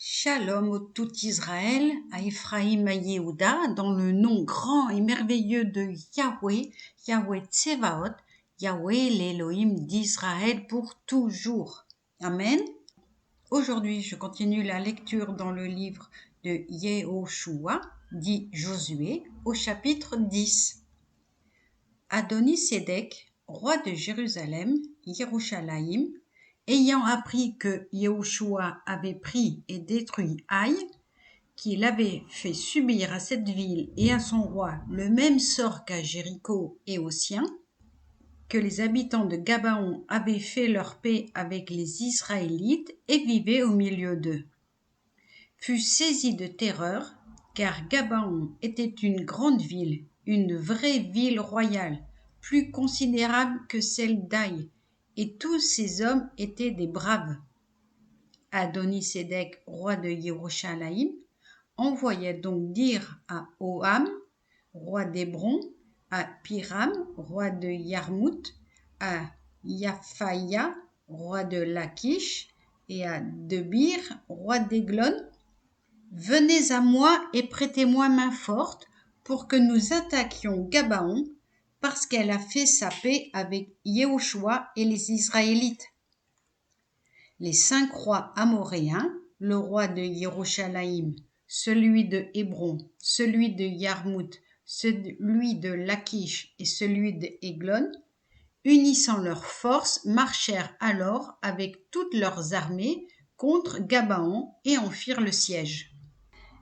Shalom au tout Israël, à Ephraïm, à Yehuda, dans le nom grand et merveilleux de Yahweh, Yahweh Tsevaot, Yahweh l'Élohim d'Israël pour toujours. Amen. Aujourd'hui, je continue la lecture dans le livre de Yehoshua, dit Josué, au chapitre 10. Adoni-Sédek, roi de Jérusalem, Yerushalayim, ayant appris que Yehoshua avait pris et détruit Haï, qu'il avait fait subir à cette ville et à son roi le même sort qu'à Jéricho et aux siens, que les habitants de Gabaon avaient fait leur paix avec les Israélites et vivaient au milieu d'eux, fut saisi de terreur, car Gabaon était une grande ville, une vraie ville royale, plus considérable que celle d'Aï, et tous ces hommes étaient des braves. Adoni-Sédek, roi de Yerushalayim, envoya donc dire à Oham, roi d'Hébron, à Piram, roi de Yarmout, à Yaphaïa, roi de Lachish, et à Debir, roi d'Églon: venez à moi et prêtez-moi main forte pour que nous attaquions Gabaon, parce qu'elle a fait sa paix avec Yehoshua et les Israélites. Les 5 rois amoréens, le roi de Yerushalayim, celui de Hébron, celui de Yarmout, celui de Lachish et celui de Églon, unissant leurs forces, marchèrent alors avec toutes leurs armées contre Gabaon et en firent le siège.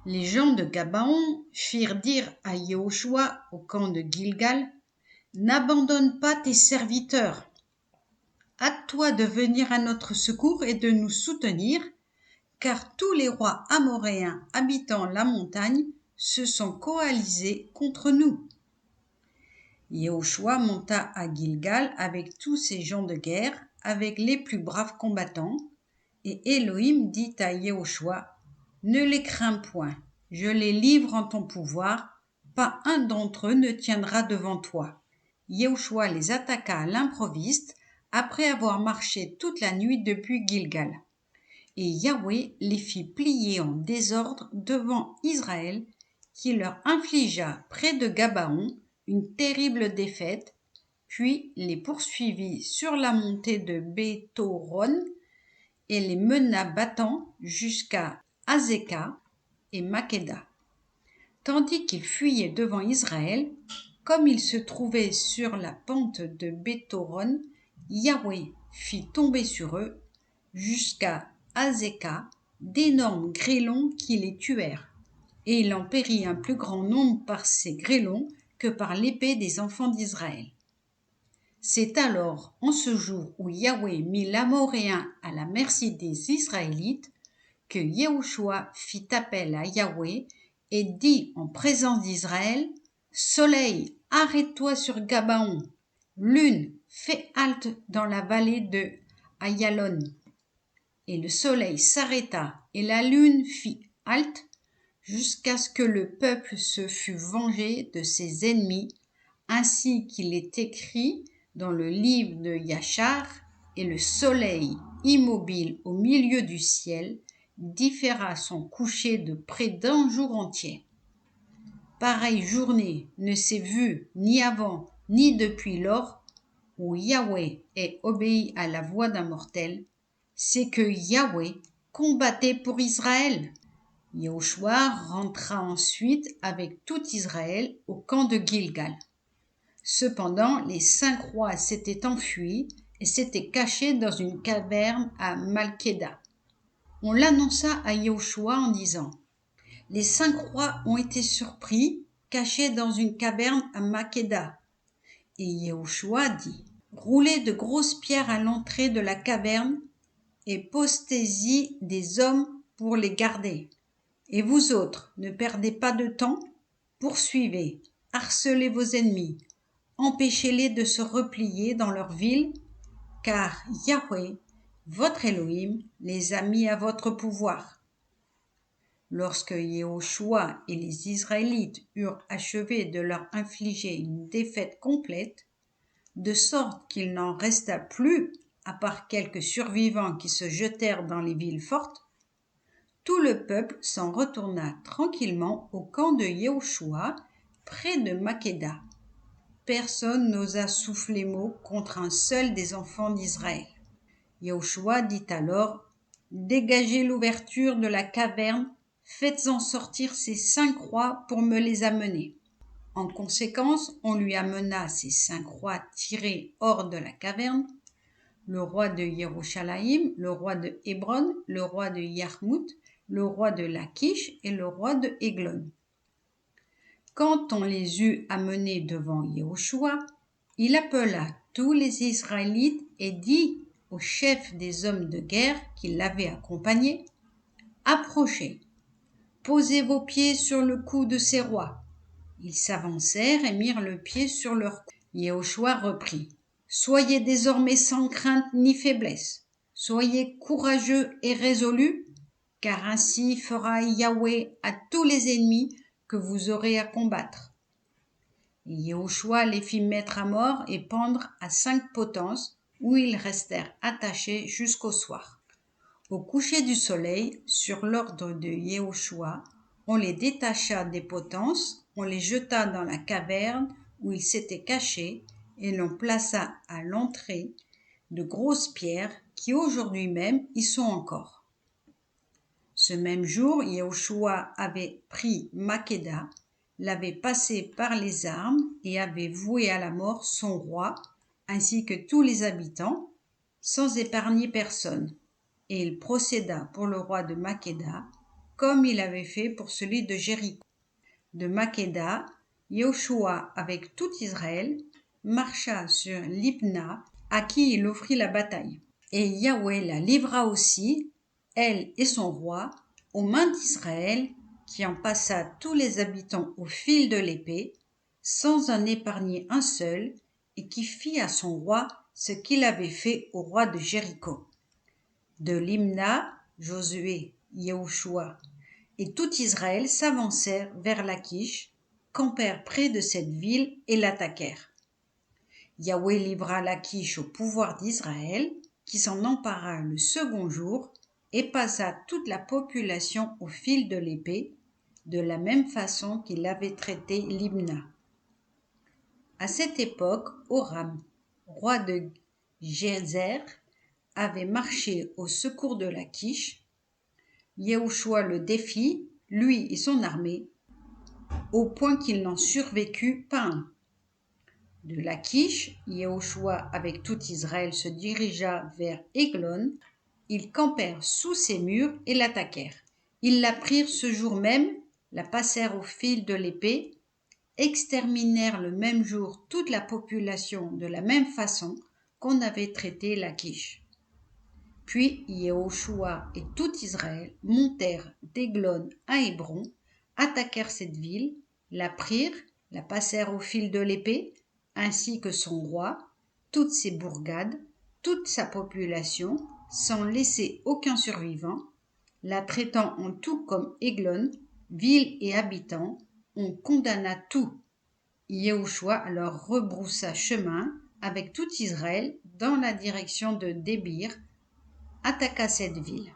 Les gens de Gabaon firent dire à Yehoshua au camp de Gilgal: n'abandonne pas tes serviteurs. Hâte-toi de venir à notre secours et de nous soutenir, car tous les rois amoréens habitant la montagne se sont coalisés contre nous. Yehoshua monta à Gilgal avec tous ses gens de guerre, avec les plus braves combattants, et Elohim dit à Yehoshua: ne les crains point, je les livre en ton pouvoir, pas un d'entre eux ne tiendra devant toi. Yehoshua les attaqua à l'improviste, après avoir marché toute la nuit depuis Gilgal. Et Yahweh les fit plier en désordre devant Israël, qui leur infligea près de Gabaon une terrible défaite, puis les poursuivit sur la montée de Béthoron et les mena battant jusqu'à Azéka et Makeda. Tandis qu'ils fuyaient devant Israël, comme ils se trouvaient sur la pente de Béthoron, Yahweh fit tomber sur eux, jusqu'à Azéka, d'énormes grêlons qui les tuèrent, et il en périt un plus grand nombre par ces grêlons que par l'épée des enfants d'Israël. C'est alors, en ce jour où Yahweh mit l'Amoréen à la merci des Israélites, que Yehoshua fit appel à Yahweh et dit en présence d'Israël: Soleil, arrête-toi sur Gabaon. Lune, fais halte dans la vallée de Ayalon. Et le soleil s'arrêta et la lune fit halte jusqu'à ce que le peuple se fût vengé de ses ennemis, ainsi qu'il est écrit dans le livre de Yachar: et le soleil, immobile au milieu du ciel, différa son coucher de près d'un jour entier. Pareille journée ne s'est vue ni avant ni depuis lors où Yahweh ait obéi à la voix d'un mortel. C'est que Yahweh combattait pour Israël. Yehoshua rentra ensuite avec tout Israël au camp de Gilgal. Cependant, les 5 rois s'étaient enfuis et s'étaient cachés dans une caverne à Malkéda. On l'annonça à Yehoshua en disant: les 5 rois ont été surpris, cachés dans une caverne à Makeda. Et Yehoshua dit: roulez de grosses pierres à l'entrée de la caverne et postez-y des hommes pour les garder. Et vous autres, ne perdez pas de temps, poursuivez, harcelez vos ennemis, empêchez-les de se replier dans leur ville, car Yahweh, votre Elohim, les a mis à votre pouvoir. Lorsque Yehoshua et les Israélites eurent achevé de leur infliger une défaite complète, de sorte qu'il n'en resta plus, à part quelques survivants qui se jetèrent dans les villes fortes, tout le peuple s'en retourna tranquillement au camp de Yehoshua, près de Makkéda. Personne n'osa souffler mot contre un seul des enfants d'Israël. Yehoshua dit alors: Dégagez l'ouverture de la caverne, faites-en sortir ces 5 rois pour me les amener. En conséquence, on lui amena ces 5 rois tirés hors de la caverne, le roi de Yerushalayim, le roi de Hébron, le roi de Yarmout, le roi de Lachish et le roi de Églon. Quand on les eut amenés devant Yehoshua, il appela tous les Israélites et dit au chef des hommes de guerre qui l'avaient accompagné: Approchez, posez vos pieds sur le cou de ces rois. Ils s'avancèrent et mirent le pied sur leur cou. Yehoshua reprit: Soyez désormais sans crainte ni faiblesse, soyez courageux et résolus, car ainsi fera Yahweh à tous les ennemis que vous aurez à combattre. Et Yehoshua les fit mettre à mort et pendre à 5 potences, où ils restèrent attachés jusqu'au soir. Au coucher du soleil, sur l'ordre de Yehoshua, on les détacha des potences, on les jeta dans la caverne où ils s'étaient cachés, et l'on plaça à l'entrée de grosses pierres qui aujourd'hui même y sont encore. Ce même jour, Yehoshua avait pris Makkéda, l'avait passé par les armes et avait voué à la mort son roi, ainsi que tous les habitants, sans épargner personne. Et il procéda pour le roi de Makkéda, comme il avait fait pour celui de Jéricho. De Makkéda, Yehoshua, avec tout Israël, marcha sur Libna, à qui il offrit la bataille. Et Yahweh la livra aussi, elle et son roi, aux mains d'Israël, qui en passa tous les habitants au fil de l'épée, sans en épargner un seul, et qui fit à son roi ce qu'il avait fait au roi de Jéricho. De Limna, Josué, Yehoshua et tout Israël s'avancèrent vers Lachish, campèrent près de cette ville et l'attaquèrent. Yahweh livra Lachish au pouvoir d'Israël, qui s'en empara le second jour et passa toute la population au fil de l'épée, de la même façon qu'il avait traité Limna. À cette époque, Horam, roi de Gézer, avait marché au secours de Lachish. Yehoshua le défit, lui et son armée, au point qu'il n'en survécut pas un. De Lachish, Yehoshua avec tout Israël se dirigea vers Églon. Ils campèrent sous ses murs et l'attaquèrent. Ils la prirent ce jour même, la passèrent au fil de l'épée, exterminèrent le même jour toute la population de la même façon qu'on avait traité Lachish. Puis Yehoshua et tout Israël montèrent d'Églon à Hébron, attaquèrent cette ville, la prirent, la passèrent au fil de l'épée, ainsi que son roi, toutes ses bourgades, toute sa population, sans laisser aucun survivant, la traitant en tout comme Églon, ville et habitants, on condamna tout. Yehoshua alors rebroussa chemin avec tout Israël dans la direction de Débir, attaqua cette ville,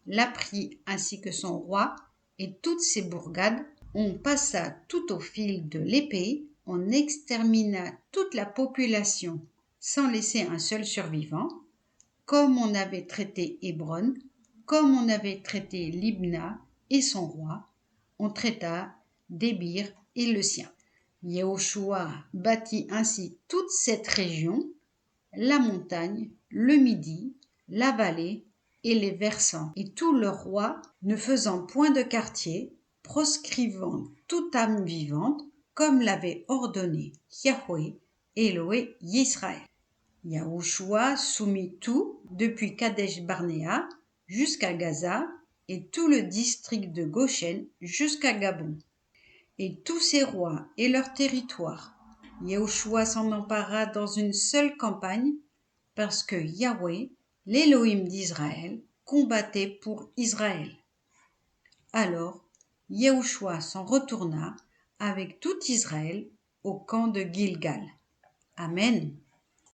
la prit ainsi que son roi et toutes ses bourgades. On passa tout au fil de l'épée, on extermina toute la population sans laisser un seul survivant, comme on avait traité Hébron, comme on avait traité Libna et son roi, on traita Débir et le sien. Yehoshua bâtit ainsi toute cette région, la montagne, le midi, la vallée et les versants, et tout le roi, ne faisant point de quartier, proscrivant toute âme vivante, comme l'avait ordonné Yahweh, Élohé Yisraël. Yahushua soumit tout, depuis Kadesh Barnéa jusqu'à Gaza, et tout le district de Goshen jusqu'à Gabon, et tous ses rois et leurs territoires. Yehoshua s'en empara dans une seule campagne, parce que Yahweh, l'Élohim d'Israël, combattait pour Israël. Alors Yehoshua s'en retourna avec tout Israël au camp de Gilgal. Amen.